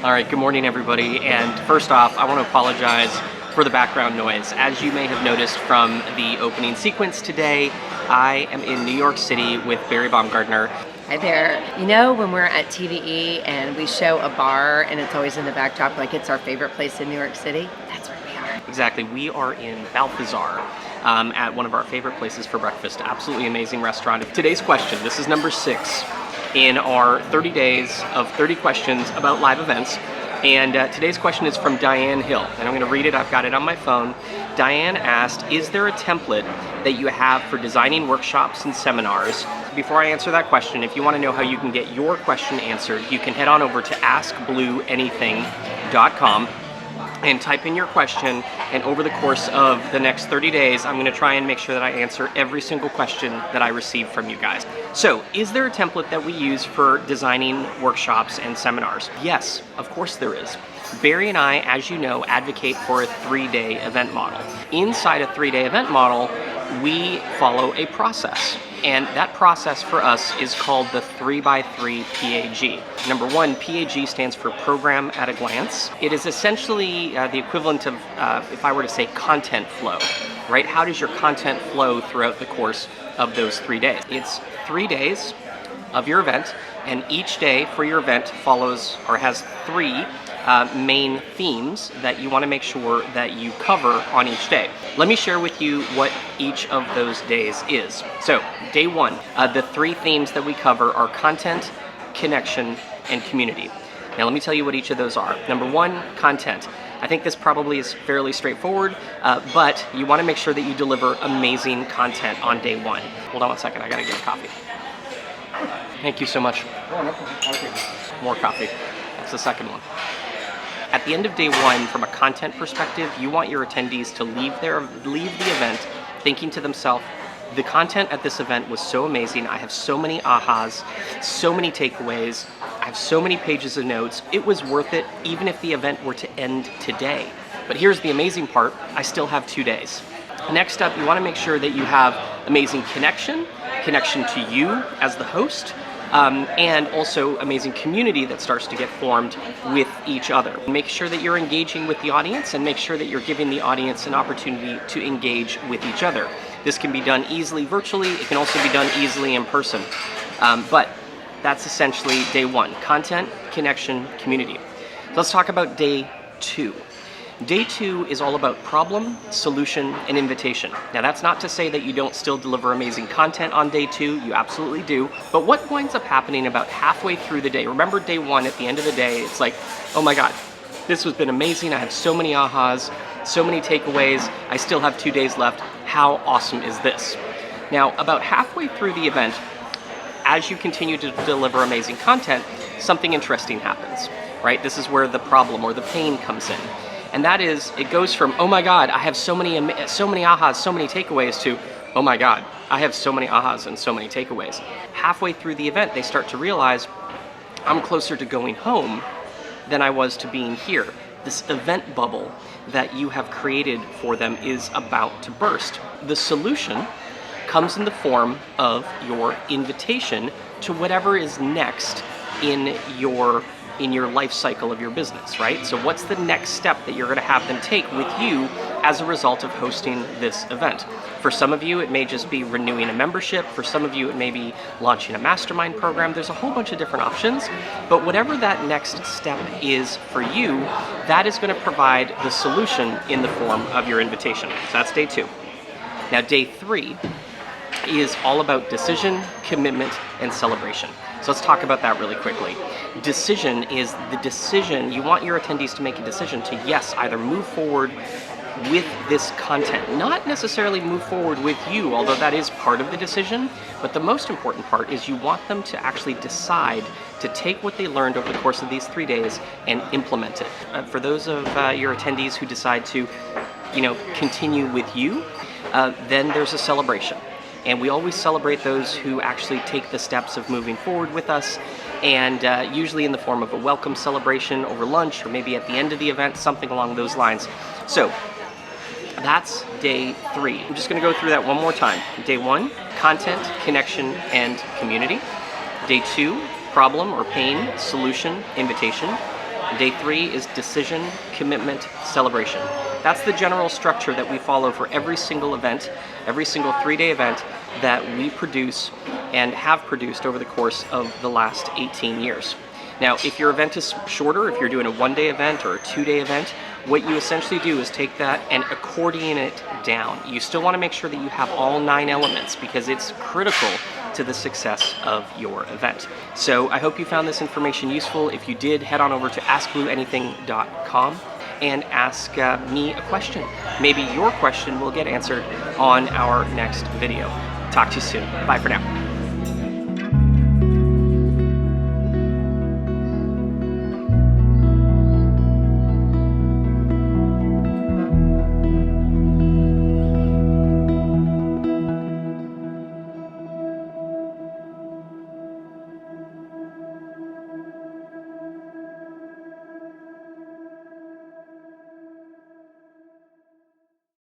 All right, good morning, everybody. And first off, I want to apologize for the background noise. As you may have noticed from the opening sequence today, I am in New York City with Barry Baumgartner. Hi there. You know, when we're at TVE and we show a bar and it's always in the backdrop like it's our favorite place in New York City, that's where we are. Exactly. We are in Balthazar at one of our favorite places for breakfast. Absolutely amazing restaurant. Today's question, this is number 6 in our 30 days of 30 questions about live events. And today's question is from Diane Hill, and I'm going to read it. I've got it on my phone. Diane asked, is there a template that you have for designing workshops and seminars? Before I answer that question, if you want to know how you can get your question answered, you can head on over to askblueanything.com and type in your question, and over the course of the next 30 days, I'm going to try and make sure that I answer every single question that I receive from you guys. So, is there a template that we use for designing workshops and seminars? Yes, of course there is. Barry and I, as you know, advocate for a 3-day event model. Inside a 3-day event model, we follow a process. And that process for us is called the 3x3 PAG. Number 1, PAG stands for Program at a Glance. It is essentially the equivalent of, if I were to say, content flow, right? How does your content flow throughout the course of those 3 days? It's 3 days of your event, and each day for your event follows or has 3 main themes that you want to make sure that you cover on each day. Let me share with you what each of those days is. So, day 1, the 3 themes that we cover are content, connection, and community. Now let me tell you what each of those are. Number 1, content. I think this probably is fairly straightforward, but you want to make sure that you deliver amazing content on day 1. Hold on one second, I gotta get a coffee. Thank you so much. More coffee. That's the second one. At the end of day 1, from a content perspective, you want your attendees to leave the event thinking to themselves, the content at this event was so amazing. I have so many ahas, so many takeaways. I have so many pages of notes. It was worth it, even if the event were to end today. But here's the amazing part. I still have 2 days. Next up, you want to make sure that you have amazing connection to you as the host, and also amazing community that starts to get formed with each other. Make sure that you're engaging with the audience, and make sure that you're giving the audience an opportunity to engage with each other. This can be done easily virtually. It can also be done easily in person. But that's essentially day 1, content, connection, community. So let's talk about day 2. Day 2 is all about problem, solution, and invitation. Now that's not to say that you don't still deliver amazing content on day 2, you absolutely do, but what winds up happening about halfway through the day, remember day 1, at the end of the day, it's like, oh my God, this has been amazing, I have so many ahas, so many takeaways, I still have 2 days left, how awesome is this? Now about halfway through the event, as you continue to deliver amazing content, something interesting happens, right? This is where the problem or the pain comes in. And that is, it goes from, oh my God, I have so many ahas, so many takeaways, to, oh my God, I have so many ahas and so many takeaways. Halfway through the event, they start to realize, I'm closer to going home than I was to being here. This event bubble that you have created for them is about to burst. The solution comes in the form of your invitation to whatever is next in your life cycle of your business, right? So what's the next step that you're going to have them take with you as a result of hosting this event? For some of you, it may just be renewing a membership. For some of you, it may be launching a mastermind program. There's a whole bunch of different options, but whatever that next step is for you, that is going to provide the solution in the form of your invitation. So that's day 2. Now, day 3 is all about decision, commitment, and celebration. So let's talk about that really quickly. Decision is the decision. You want your attendees to make a decision to, yes, either move forward with this content, not necessarily move forward with you, although that is part of the decision, but the most important part is you want them to actually decide to take what they learned over the course of these 3 days and implement it. For those of your attendees who decide to, continue with you, then there's a celebration. And we always celebrate those who actually take the steps of moving forward with us, and usually in the form of a welcome celebration over lunch, or maybe at the end of the event, something along those lines. So that's day 3. I'm just going to go through that one more time. Day 1, content, connection, and community. Day 2, problem or pain, solution, invitation. Day 3 is decision, commitment, celebration. That's the general structure that we follow for every single event, every single 3-day event that we produce and have produced over the course of the last 18 years. Now, if your event is shorter, if you're doing a 1-day event or a 2-day event, what you essentially do is take that and accordion it down. You still want to make sure that you have all 9 elements because it's critical to the success of your event. So I hope you found this information useful. If you did, head on over to askblueanything.com and ask me a question. Maybe your question will get answered on our next video. Talk to you soon. Bye for now.